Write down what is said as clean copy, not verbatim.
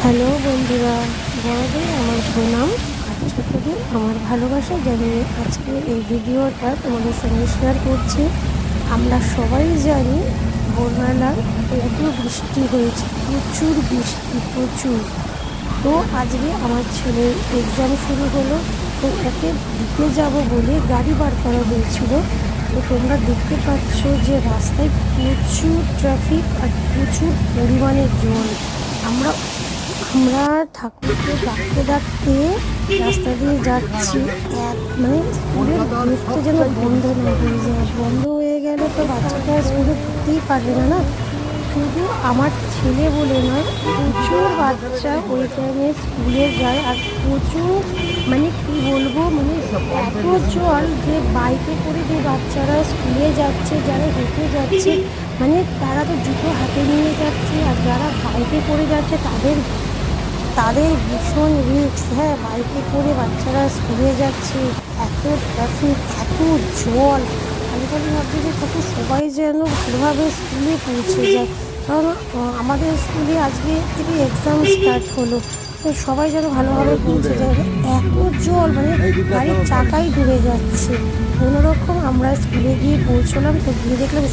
Hello বন্ধুরা, বড়দের আমার প্রণাম আর ছোটদের আমার ভালোবাসা জানিয়ে আজকে এই ভিডিওটা তোমাদের সঙ্গে শেয়ার করছি। আমরা সবাই জানি ভোরবেলা কত বৃষ্টি হয়েছে, প্রচুর বৃষ্টি, প্রচুর। তো আজকে আমার ছেলের এক্সাম শুরু হলো, তো ওকে দিতে যাব বলে গাড়ি বার করা হয়েছিল। তো তোমরা দেখতে পাচ্ছ যে রাস্তায় প্রচুর ট্রাফিক আর প্রচুর পরিমাণে জল। আমরা আমরা ঠাকুরকে ডাকতে ডাকতে রাস্তা দিয়ে যাচ্ছি, মানে স্কুলের গেটটা যেন বন্ধ না হয়ে যায়। বন্ধ হয়ে গেলে তো বাচ্চাটা স্কুলে ঢুকতেই পারবে না। শুধু আমার ছেলে বলে নয়, প্রচুর বাচ্চা ওই টাইমে স্কুলে যায়। আর প্রচুর, মানে কি বলবো, মানে এত জল যে বাইকে করে যে বাচ্চারা স্কুলে যাচ্ছে, যারা হেঁটে যাচ্ছে, মানে তারা তো জুতো হাতে নিয়ে যাচ্ছে। আর যারা বাইকে করে যাচ্ছে তাদের তাদের ভীষণ রিস্ক। হ্যাঁ, বাইকে করে বাচ্চারা স্কুলে যাচ্ছে, এত ট্রাফিক, এত জল। আমি খালি ভাবছি যে কত সবাই যেন ভালোভাবে স্কুলে পৌঁছে যায়। কারণ আমাদের স্কুলে আজকে থেকে এক্সাম স্টার্ট হলো, তো সবাই যেন ভালোভাবে পৌঁছে যায়। এত জল, মানে গাড়ির চাকাই ডুবে যাচ্ছে। কোনোরকম আমরা স্কুলে গিয়ে পৌঁছলাম, তো গিয়ে দেখলাম